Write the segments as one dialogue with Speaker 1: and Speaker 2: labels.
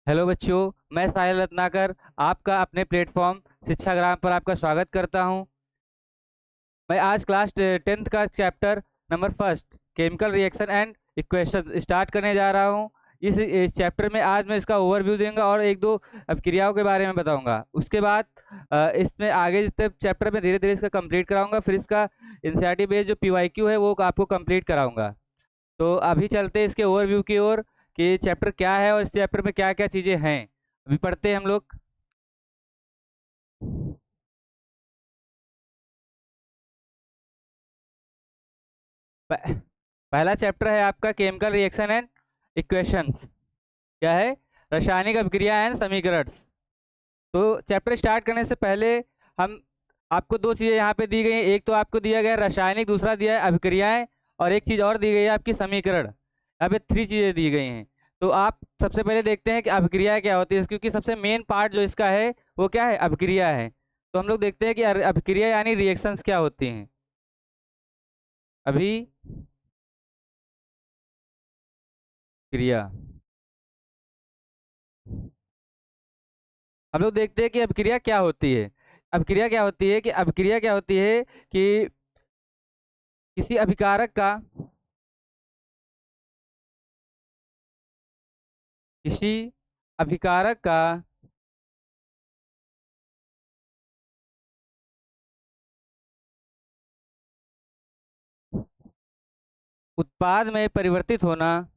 Speaker 1: Hello बच्चों। मैं साहिल रत्नाकर आपका अपने प्लेटफॉर्म शिक्षाग्राम पर आपका स्वागत करता हूं। मैं आज क्लास 10th का chapter number first chemical reaction and equation start करने जा रहा हूं। इस चैप्टर में आज मैं इसका ओवरव्यू दूंगा और एक दो अभिक्रियाओं के बारे में बताऊंगा। उसके बाद इसमें आगे जितने चैप्टर में धीरे धीरे इसका कंप्लीट कराऊंगा, फिर इसका एनसीईआरटी बेस्ड जो पीवाईक्यू है वो आपको कंप्लीट कराऊंगा। तो अभी चलते हैं इसके ओवरव्यू की ओर कि चैप्टर क्या है और इस चैप्टर में क्या क्या चीजें हैं। अभी पढ़ते हैं हम लोग। प- पहला चैप्टर है आपका केमिकल रिएक्शन एंड इक्वेशंस। क्या है? रासायनिक अभिक्रिया एंड समीकरण। तो चैप्टर स्टार्ट करने से पहले हम आपको दो चीजें यहाँ पे दी गई हैं। एक तो आपको दिया गया है रासायनिक, दूसरा दिया है अभिक्रियाएं, और एक चीज और दी गई है आपकी समीकरण। यहाँ पे थ्री चीजें दी गई हैं। तो आप सबसे पहले देखते हैं कि अभिक्रिया क्या होती है, क्योंकि सबसे मेन पार्ट जो इसका है वो क्या है? अभिक्रिया है। तो हम लोग देखते हैं कि अभिक्रिया यानी रिएक्शंस क्या होती हैं। अभी क्रिया हम लोग देखते हैं कि अभिक्रिया क्या होती है। अभिक्रिया क्या होती है कि अभिक्रिया क्या होती है कि किसी अभिकारक का किसी अभिकारक का उत्पाद में परिवर्तित होना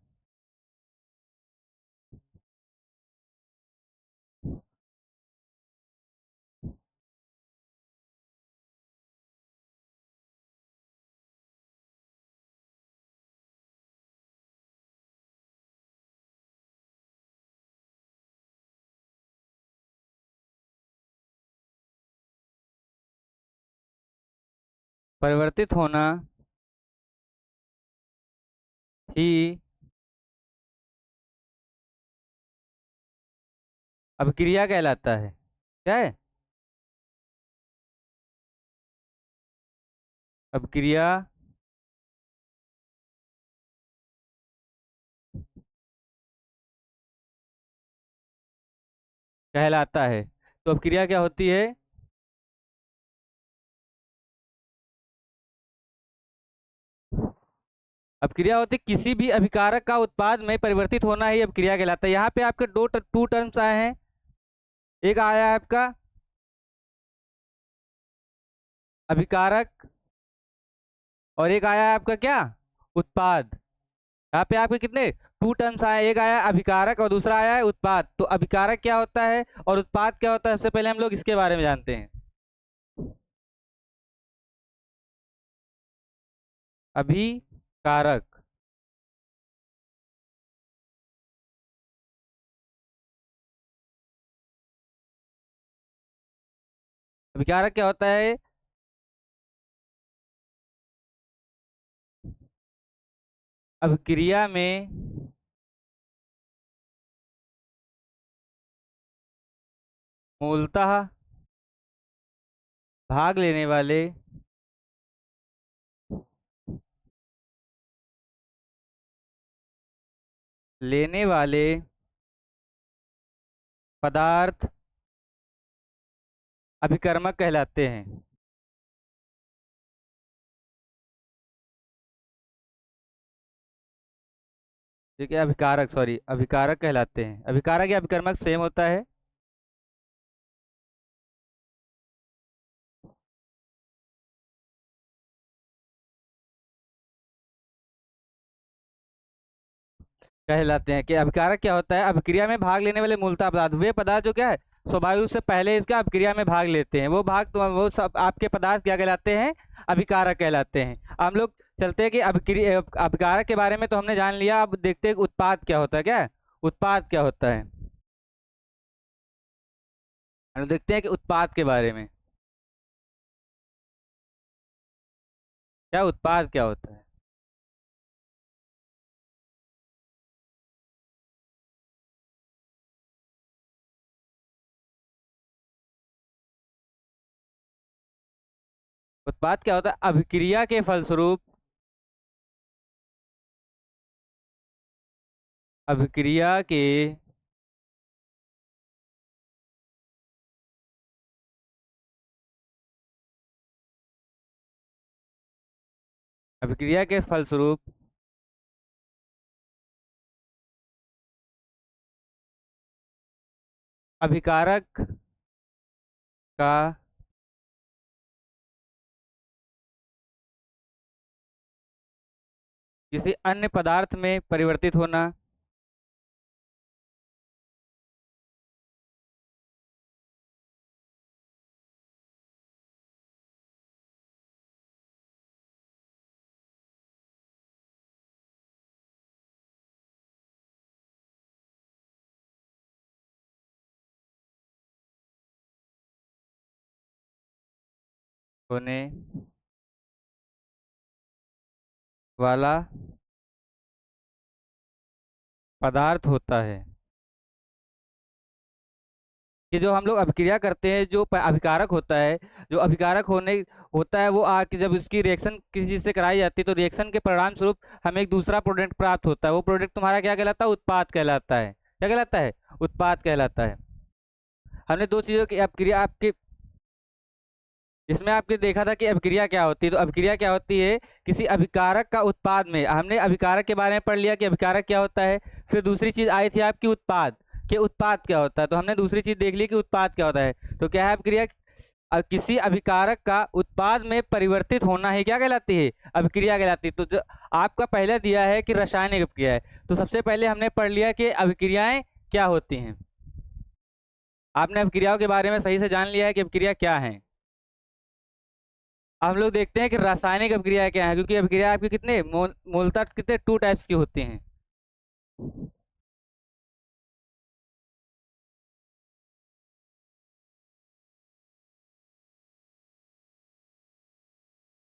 Speaker 1: परिवर्तित होना ही अभिक्रिया कहलाता है। क्या है? अभिक्रिया कहलाता है। तो अभिक्रिया क्या होती है? अभिक्रिया होती है किसी भी अभिकारक का उत्पाद में परिवर्तित होना ही अभिक्रिया कहलाता है। यहाँ पे आपके टू टर्म्स आए हैं। एक आया है आपका अभिकारक, और एक आया है आपका क्या? उत्पाद। यहाँ पे आपके कितने टू टर्म्स आए? एक आया अभिकारक और दूसरा आया है उत्पाद। तो अभिकारक क्या होता है और उत्पाद क्या होता है, सबसे पहले हम लोग इसके बारे में जानते हैं। अभिकारक अभिकारक क्या होता है? अभिक्रिया में मूलतः भाग लेने वाले पदार्थ अभिकर्मक कहलाते हैं। ठीक है, अभिकारक, सॉरी, अभिकारक कहलाते हैं। अभिकारक या अभिकर्मक सेम होता है। कहलाते हैं कि अभिकारक क्या होता है? अभिक्रिया में भाग लेने वाले मूलतः पदार्थ, वे पदार्थ जो क्या है स्वाभाविक रूप से पहले इसका अभिक्रिया में भाग लेते हैं, वो भाग तो वो सब आपके पदार्थ क्या कहलाते हैं? अभिकारक कहलाते हैं। हम लोग चलते हैं कि अभिक्रिया अभिकारक के बारे में तो हमने जान लिया। अब देखते हैं कि उत्पाद क्या होता है। क्या है? उत्पाद क्या होता है? हम लोग देखते हैं कि उत्पाद के बारे में। क्या उत्पाद क्या होता है? उत्पाद क्या होता है? अभिक्रिया के फलस्वरूप अभिक्रिया के अभिक्रिया के फलस्वरूप अभिकारक का किसी अन्य पदार्थ में परिवर्तित होना होने वाला पदार्थ होता है। कि जो हम लोग अभिक्रिया करते हैं, जो अभिकारक होता है, जो अभिकारक होने होता है, वो आके जब उसकी रिएक्शन किसी चीज से कराई जाती है तो रिएक्शन के परिणाम स्वरूप हमें एक दूसरा प्रोडक्ट प्राप्त होता है। वो प्रोडक्ट तुम्हारा क्या कहलाता है? उत्पाद कहलाता है। क्या कहलाता है? उत्पाद कहलाता है। हमने दो चीजों की अभिक्रिया आपके इसमें आपके देखा था कि अभिक्रिया क्या होती है। तो अभिक्रिया क्या होती है? किसी अभिकारक का उत्पाद में, हमने अभिकारक के बारे में पढ़ लिया कि अभिकारक क्या होता है। फिर दूसरी चीज आई थी आपकी उत्पाद, कि उत्पाद क्या होता है। तो हमने दूसरी चीज देख ली कि उत्पाद क्या होता है। तो क्या है अभिक्रिया? किसी अभिकारक का उत्पाद में परिवर्तित होना ही क्या कहलाती है? अभिक्रिया कहलाती है। तो जो आपका पहले दिया है कि रासायनिक अभिक्रिया है, तो सबसे पहले हमने पढ़ लिया कि अभिक्रियाएं क्या होती हैं। आपने अभिक्रियाओं के बारे में सही से जान लिया है कि अभिक्रिया क्या है। अब हम लोग देखते हैं कि रासायनिक अभिक्रिया क्या है, क्योंकि अभिक्रिया आपकी कितने मूलतः कितने टू टाइप्स की होती हैं।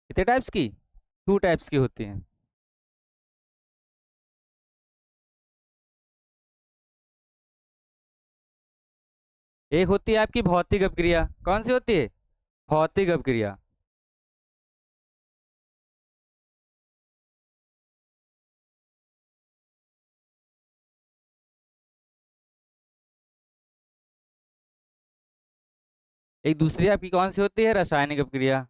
Speaker 1: कितने टाइप्स की? टू टाइप्स की होती हैं। एक होती है आपकी भौतिक अभिक्रिया। कौन सी होती है? भौतिक अभिक्रिया। एक दूसरी आपकी कौन सी होती है? रासायनिक अभिक्रिया।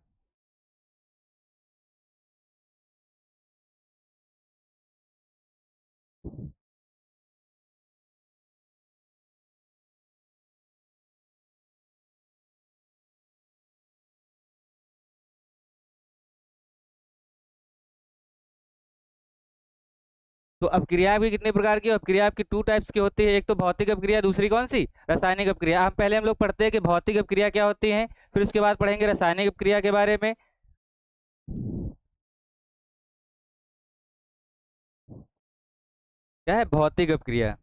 Speaker 1: तो अभिक्रिया आपकी कितने प्रकार की? अभिक्रिया आपकी टू टाइप्स की होती है। एक तो भौतिक अभिक्रिया, दूसरी कौन सी? रासायनिक अभिक्रिया। हम लोग पढ़ते हैं कि भौतिक अभिक्रिया क्या होती है, फिर उसके बाद पढ़ेंगे रासायनिक अभिक्रिया के बारे में। क्या है भौतिक अभिक्रिया?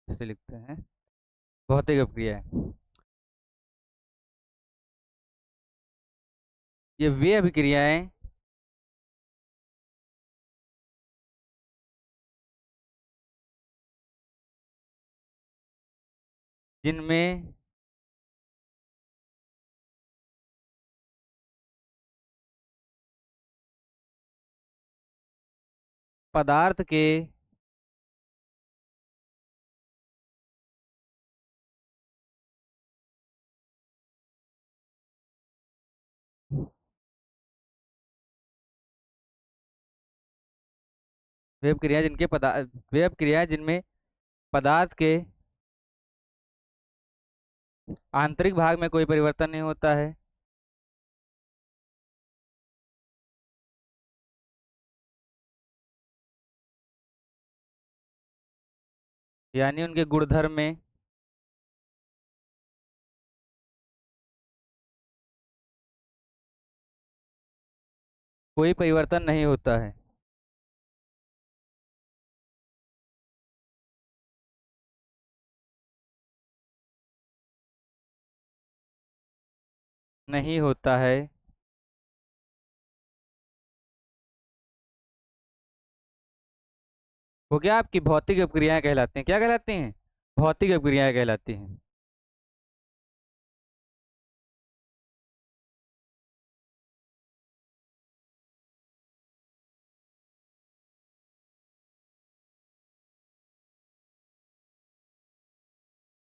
Speaker 1: इसे लिखते हैं भौतिक अभिक्रिया है। ये वे अभिक्रियाएं जिनमें पदार्थ के वेब क्रिया जिनके पदार्थ वेब क्रिया जिनमें पदार्थ के आंतरिक भाग में कोई परिवर्तन नहीं होता है, यानी उनके गुणधर्म में कोई परिवर्तन नहीं होता है। नहीं होता है। वो क्या आपकी भौतिक अपक्रियाएं कहलाती हैं। क्या कहलाती हैं? भौतिक अपक्रियाएं कहलाती हैं।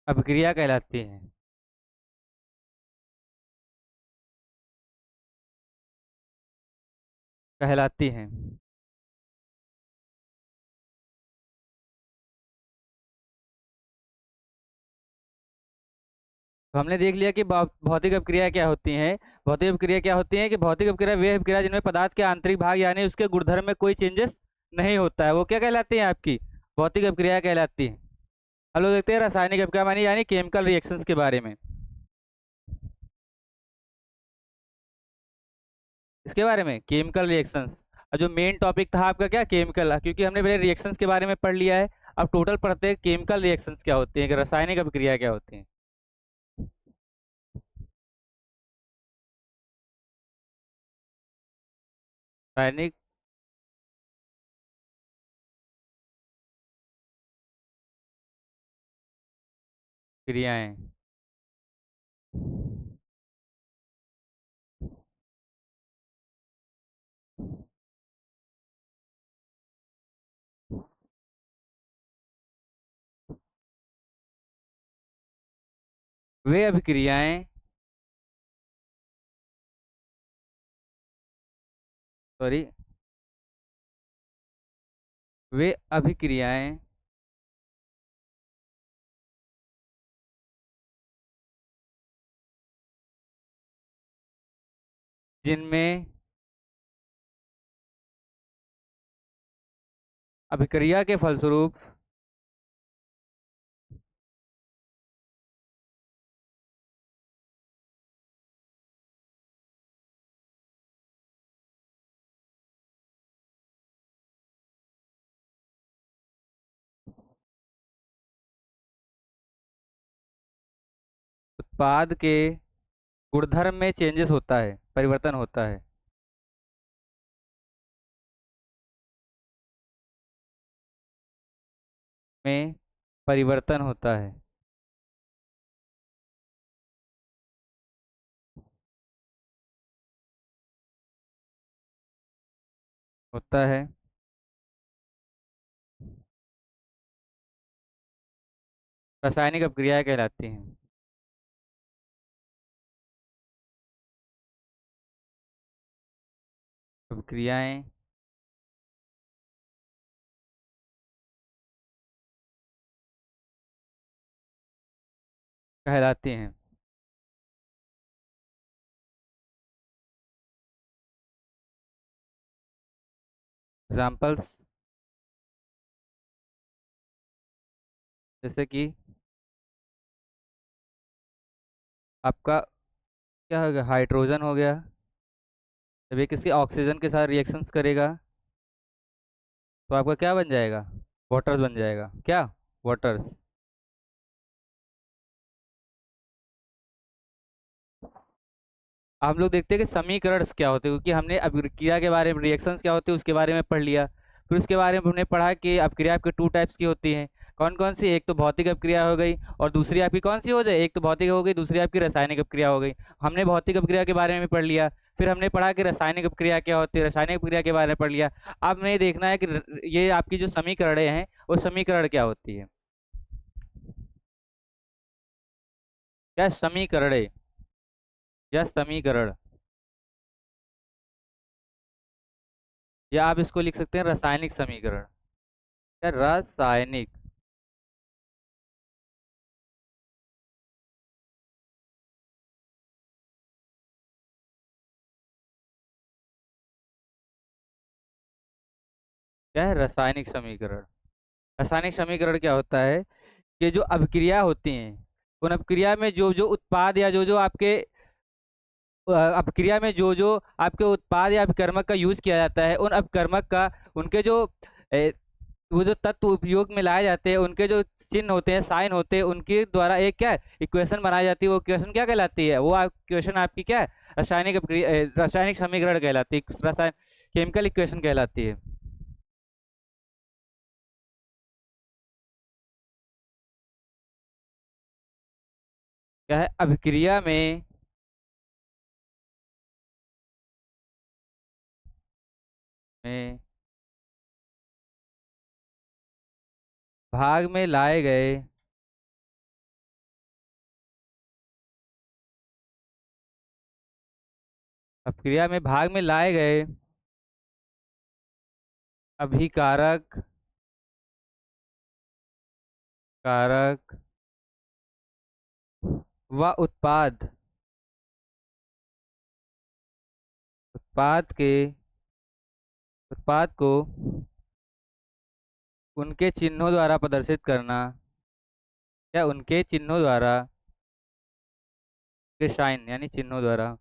Speaker 1: अपक्रिया कहलाती हैं। कहलाती हैं। तो हमने देख लिया कि भौतिक अपक्रिया क्या होती हैं। भौतिक अपक्रिया क्या होती है कि भौतिक अपक्रिया वे अपक्रिया जिनमें पदार्थ के आंतरिक भाग यानी उसके गुणधर्म में कोई चेंजेस नहीं होता है, वो क्या कहलाती हैं? आपकी भौतिक अपक्रिया कहलाती हैं। हम लोग देखते हैं रासायनिक अपक्रिया मानी यानी केमिकल रिएक्शंस के बारे में। इसके बारे में केमिकल रिएक्शंस। और जो मेन टॉपिक था आपका क्या, केमिकल, क्योंकि हमने पहले रिएक्शंस के बारे में पढ़ लिया है। अब टोटल पढ़ते हैं केमिकल रिएक्शंस क्या होती हैं, कि रासायनिक अपक्रिया क्या होती हैं। रासायनिक क्रियाएं। वे अभिक्रियाएं, सॉरी, वे अभिक्रियाएं जिनमें अभिक्रिया के फलस्वरूप उत्पाद के गुणधर्म में चेंजेस होता है, परिवर्तन होता है। में परिवर्तन होता है। होता है। रासायनिक अपक्रियाएं कहलाती हैं। अपक्रियाएं कहलाती हैं। एग्जाम्पल्स जैसे कि आपका क्या हो गया, हाइड्रोजन हो गया। जब ये किसी ऑक्सीजन के साथ रिएक्शंस करेगा तो आपका क्या बन जाएगा? वाटर्स बन जाएगा। क्या? वाटर्स। हम लोग देखते हैं कि समीकरण क्या होते हैं, क्योंकि हमने अभिक्रिया के बारे में, रिएक्शंस क्या होते हैं उसके बारे में पढ़ लिया। फिर उसके बारे में हमने पढ़ा कि अपक्रिया आपके टू टाइप्स की होती हैं। कौन कौन सी? एक तो भौतिक अपक्रिया हो गई, और दूसरी आपकी कौन सी हो जाए, एक तो भौतिक हो गई, दूसरी आपकी रासायनिक अपक्रिया हो गई। हमने भौतिक अपक्रिया के बारे में पढ़ लिया। फिर हमने पढ़ा कि रासायनिक अपक्रिया क्या होती है, रासायनिक अपक्रिया के बारे में पढ़ लिया। अब हमें देखना है कि ये आपकी जो समीकरण हैं वो समीकरण क्या होती है। क्या समीकरण? या समीकरण, या आप इसको लिख सकते हैं रासायनिक समीकरण। या रासायनिक। क्या है? रासायनिक समीकरण। रासायनिक समीकरण क्या होता है कि जो अभिक्रिया होती हैं, उन अभिक्रिया में जो जो उत्पाद या जो जो आपके अभिक्रिया में जो जो आपके उत्पाद या अभिकर्मक का यूज किया जाता है, उन अभिकर्मक का, उनके जो ए, वो जो तत्व उपयोग में लाए जाते हैं, उनके जो चिन्ह होते हैं, साइन होते हैं, उनके द्वारा एक क्या इक्वेशन बनाई जाती है। वो इक्वेशन क्या कहलाती है? वो इक्वेशन आपकी क्या है? रासायनिक रासायनिक समीकरण कहलाती है, रसायन केमिकल इक्वेशन कहलाती है। क्या है, अभिक्रिया में भाग में लाए गए अभिक्रिया में भाग में लाए गए अभिकारक कारक व उत्पाद के उत्पाद को उनके चिन्हों द्वारा प्रदर्शित करना, या उनके चिन्हों द्वारा, के साइन यानी चिन्हों द्वारा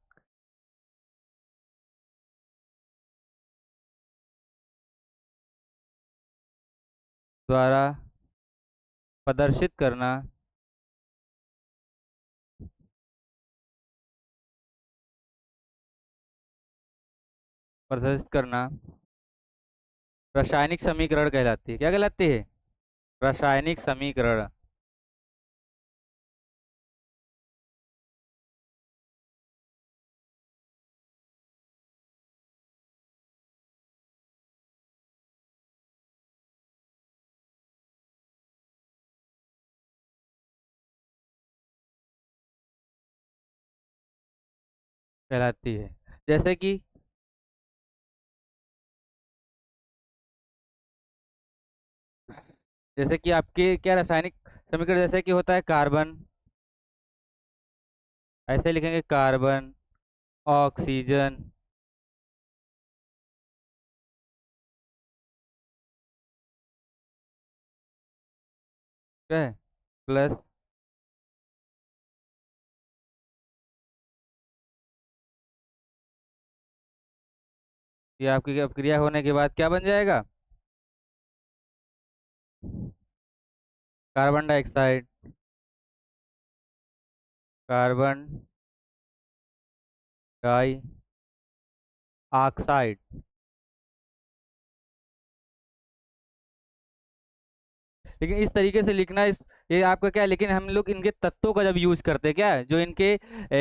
Speaker 1: द्वारा प्रदर्शित करना, प्रदर्शित करना रासायनिक समीकरण कहलाती है। क्या कहलाती है? रासायनिक समीकरण कहलाती है। जैसे कि आपके क्या रासायनिक समीकरण जैसे कि होता है कार्बन, ऐसे लिखेंगे कार्बन, ऑक्सीजन, क्या है, प्लस ये आपकी अपक्रिया होने के बाद क्या बन जाएगा? Carbon dioxide, carbon dioxide. लेकिन इस तरीके से लिखना, इस ये आपका क्या है, लेकिन हम लोग इनके तत्वों का जब यूज करते हैं, क्या है, जो इनके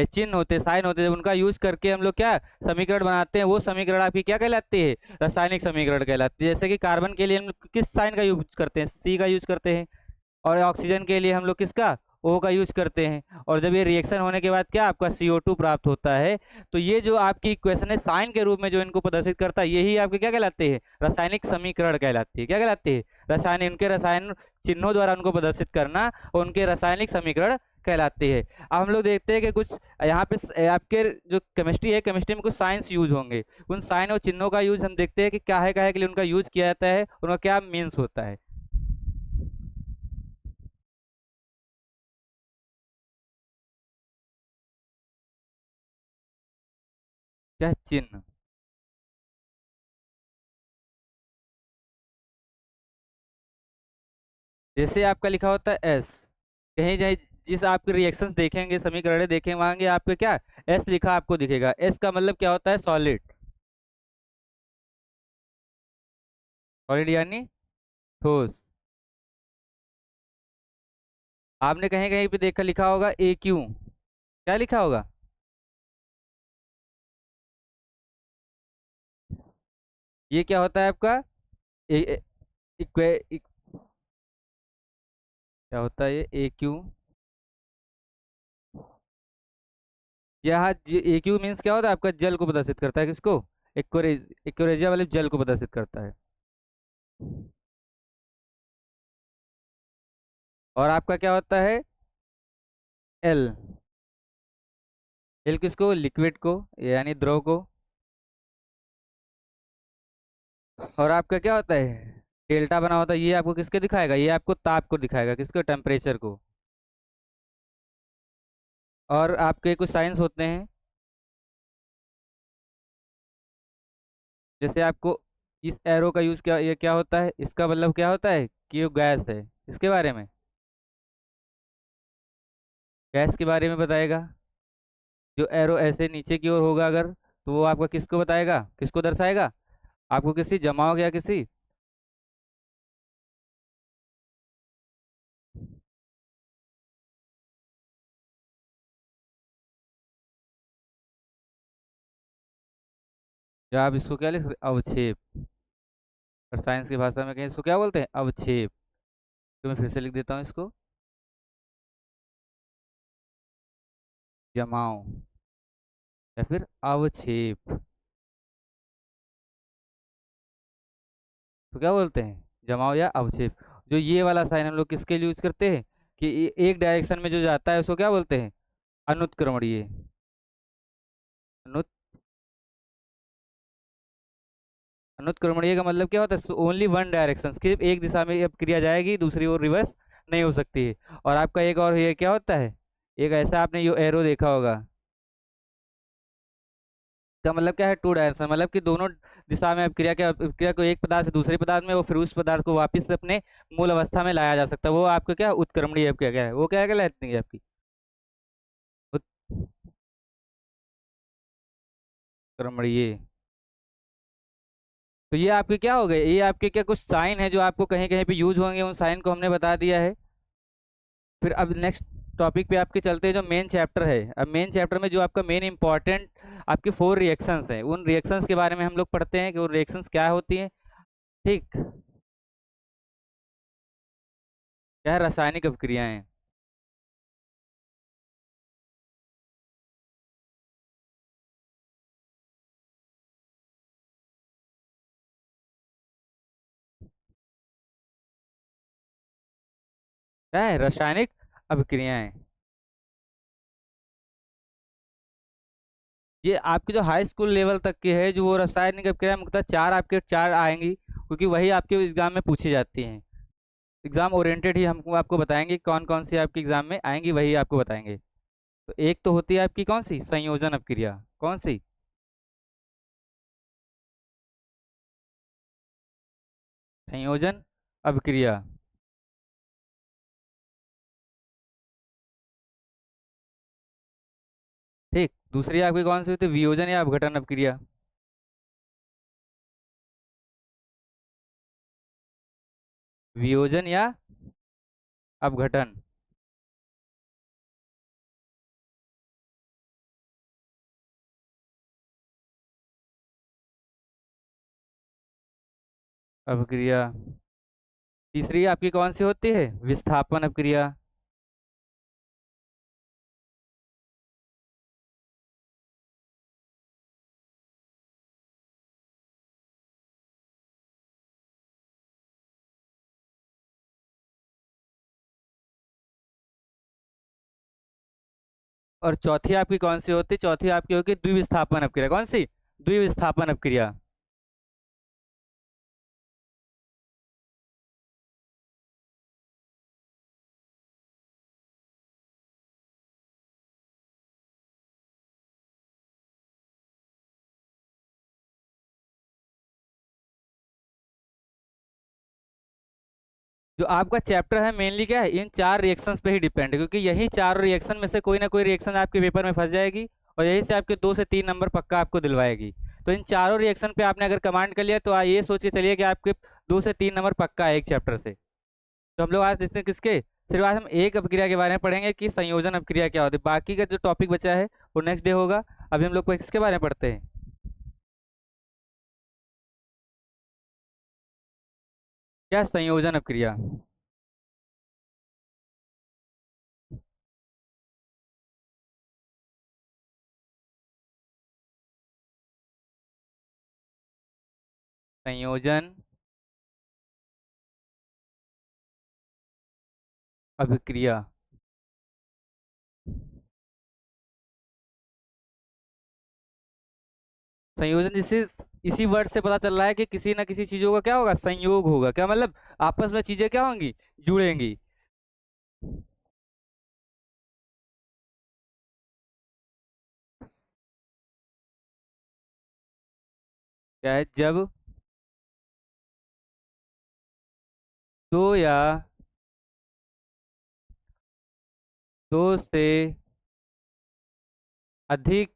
Speaker 1: चिन्ह होते हैं, साइन होते हैं, जब उनका यूज करके हम लोग क्या समीकरण बनाते हैं, वो समीकरण आपकी क्या कहलाती है? रासायनिक समीकरण कहलाती है। जैसे कि कार्बन के लिए हम लोग किस साइन का यूज करते हैं? सी का यूज करते हैं। और ऑक्सीजन के लिए हम लोग किसका? ओ का यूज करते हैं। और जब ये रिएक्शन होने के बाद क्या आपका CO2 प्राप्त होता है, तो ये जो आपकी इक्वेशन है साइन के रूप में जो इनको प्रदर्शित करता है, यही आपके क्या कहलाते हैं? रासायनिक समीकरण कहलाती है। क्या कहलाती है? रासायनिक, उनके रसायन चिन्हों द्वारा उनको प्रदर्शित करना, और उनके रासायनिक समीकरण कहलाती है। अब हम लोग देखते हैं कि कुछ यहाँ पे आपके जो केमिस्ट्री है, केमिस्ट्री में कुछ साइंस यूज होंगे। उन साइन और चिन्हों का यूज हम देखते हैं कि क्या है, क्या है के लिए उनका यूज किया जाता है, उनका क्या मीन्स होता है। क्या चिन्ह? जैसे आपका लिखा होता है एस, कहीं जाए, जिस आपके रिएक्शंस देखेंगे, समीकरण देखेंगे, वहां आपके क्या एस लिखा आपको दिखेगा। एस का मतलब क्या होता है? सॉलिड। सॉलिड यानी ठोस। आपने कहीं कहीं पे देखा लिखा होगा AQ। क्या लिखा होगा? ये क्या होता है आपका? ए, ए, इक्वे, क्या होता है ये AQ? यहाँ AQ मीन्स क्या होता है आपका? जल को प्रदर्शित करता है। किसको? एक्वेरेजिया वाले जल को प्रदर्शित करता है। और आपका क्या होता है? एल। एल किसको? लिक्विड को, यानी द्रव को। और आपका क्या होता है? डेल्टा बना होता है। ये आपको किसके दिखाएगा? ये आपको ताप को दिखाएगा। किसको? टेम्परेचर को। और आपके कुछ साइंस होते हैं, जैसे आपको इस एरो का यूज, क्या ये क्या होता है? इसका मतलब क्या होता है कि ये गैस है। इसके बारे में, गैस के बारे में बताएगा। जो एरो ऐसे नीचे की ओर होगा अगर, तो वो आपका किसको बताएगा, किसको दर्शाएगा? आपको किसी जमाव या किसी या आप इसको क्या लिख सकते, अवक्षेप। और साइंस की भाषा में कहें इसको क्या बोलते हैं, अवक्षेप। तो मैं फिर से लिख देता हूँ इसको, जमाव या फिर अवक्षेप। तो क्या बोलते हैं, जमाव या अवक्षेप। जो ये वाला साइन हम लोग किसके लिए यूज करते हैं, कि एक डायरेक्शन में जो जाता है उसको क्या बोलते हैं, अनुत्क्रमणीय। अनुत अनुत्क्रमणीय का मतलब क्या होता है, ओनली वन डायरेक्शन, सिर्फ एक दिशा में अब क्रिया जाएगी, दूसरी ओर रिवर्स नहीं हो सकती है। और आपका एक और ये क्या होता है, एक ऐसा आपने यो एरो देखा होगा, का मतलब क्या है, टू डायरेक्शन, मतलब कि दोनों दिशा में अब क्रिया को एक पदार्थ से दूसरे पदार्थ में, वो फिर उस पदार्थ को वापस से अपने मूल अवस्था में लाया जा सकता है, वो आपका क्या उत्क्रमणीय, अब क्या क्या है, वो क्या कहलाती है आपकी, उत्क्रमणीय। तो ये आपके क्या हो गए, ये आपके क्या कुछ साइन है जो आपको कहीं कहीं पे यूज होंगे, उन साइन को हमने बता दिया है। फिर अब नेक्स्ट टॉपिक पे आपके चलते हैं, जो मेन चैप्टर है। अब मेन चैप्टर में जो आपका मेन इंपॉर्टेंट आपके 4 रिएक्शंस हैं, उन रिएक्शंस के बारे में हम लोग पढ़ते हैं कि वो रिएक्शंस क्या होती हैं। ठीक, क्या है, रासायनिक अभिक्रियाएं। क्या है, रासायनिक अभिक्रियाएं। ये आपके जो हाई स्कूल लेवल तक की है, जो वो रासायनिक अभिक्रिया मुख्यतः चार, आपके चार आएंगी, क्योंकि वही आपके एग्जाम में पूछी जाती हैं। एग्जाम ओरिएंटेड ही हमको आपको बताएंगे कौन कौन सी आपके एग्जाम में आएंगी, वही आपको बताएंगे। तो एक तो होती है आपकी कौन सी, संयोजन अपक्रिया। कौन सी, संयोजन अपक्रिया। ठीक, दूसरी आपकी कौन सी होती है, वियोजन या अपघटन अपक्रिया। वियोजन या अपघटन। अपक्रिया। तीसरी आपकी कौन सी होती है, विस्थापन अपक्रिया। और चौथी आपकी कौन सी होती है, चौथी आपकी होगी द्विविस्थापन अपक्रिया। कौन सी, द्विविस्थापन अपक्रिया। जो आपका चैप्टर है मेनली क्या है, इन चार रिएक्शंस पे ही डिपेंड है, क्योंकि यही चार रिएक्शन में से कोई ना कोई रिएक्शन आपके पेपर में फंस जाएगी, और यही से आपके 2 से 3 नंबर पक्का आपको दिलवाएगी। तो इन चारों रिएक्शन पे आपने अगर कमांड कर लिया, तो ये सोच के चलिए कि आपके 2 से 3 नंबर पक्का है एक चैप्टर से। तो हम लोग आज देखते हैं किसके, सिर्फ आज हम एक अपक्रिया के बारे में पढ़ेंगे कि संयोजन अपक्रिया क्या होती है, बाकी का जो टॉपिक बचा है वो नेक्स्ट डे होगा। अभी हम लोग को किसके बारे में पढ़ते हैं, क्या, संयोजन अपक्रिया। संयोजन अभिक्रिया। संयोजन जिसे, इसी वर्ड से पता चल रहा है कि किसी ना किसी चीजों का क्या होगा, संयोग होगा। क्या मतलब, आपस में चीजें क्या होंगी, जुड़ेंगी। क्या है, जब दो या दो से अधिक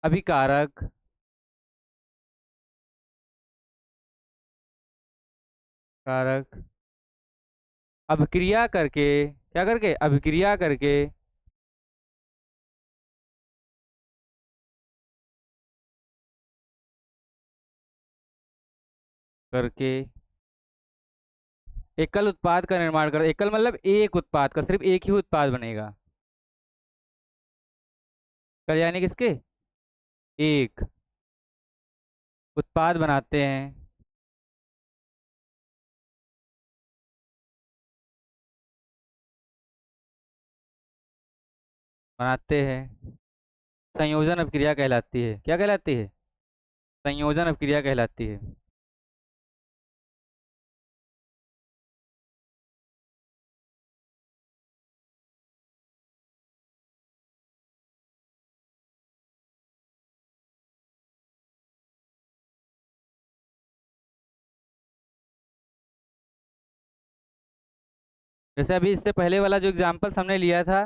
Speaker 1: अभिकारक कारक अभिक्रिया करके, क्या करके, अभिक्रिया करके करके एकल उत्पाद का निर्माण कर, एकल मतलब एक उत्पाद का, सिर्फ एक ही उत्पाद बनेगा। कर यानी किसके, एक उत्पाद बनाते हैं, बनाते हैं, संयोजन अभिक्रिया कहलाती है। क्या कहलाती है, संयोजन अभिक्रिया कहलाती है। जैसे अभी इससे पहले वाला जो एग्जाम्पल्स हमने लिया था,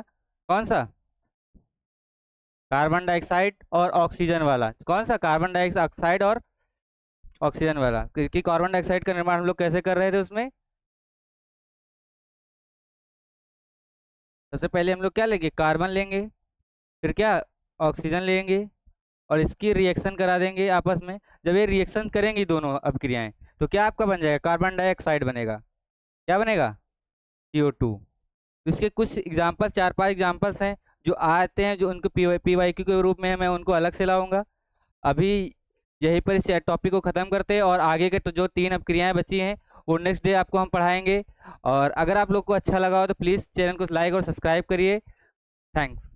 Speaker 1: कौन सा, कार्बन डाइऑक्साइड और ऑक्सीजन वाला, कौन सा, कार्बन डाइऑक्साइड और ऑक्सीजन वाला। क्योंकि कार्बन डाइऑक्साइड का निर्माण हम लोग कैसे कर रहे थे उसमें, सबसे पहले हम लोग क्या लेंगे, कार्बन लेंगे, फिर क्या, ऑक्सीजन लेंगे, और इसकी रिएक्शन करा देंगे आपस में। जब ये रिएक्शन करेंगी दोनों अभिक्रियाएं, तो क्या आपका बन जाएगा, कार्बन डाइऑक्साइड बनेगा। क्या बनेगा, CO2। इसके कुछ एग्जाम्पल, 4-5 एग्जाम्पल्स हैं जो आते हैं, जो उनको PYQ के रूप में है, मैं उनको अलग से लाऊंगा। अभी यहीं पर इस टॉपिक को ख़त्म करते हैं, और आगे के तो जो 3 अपक्रियाएं बची हैं वो नेक्स्ट डे आपको हम पढ़ाएंगे। और अगर आप लोग को अच्छा लगा हो तो प्लीज़ चैनल को लाइक और सब्सक्राइब करिए। थैंक्स।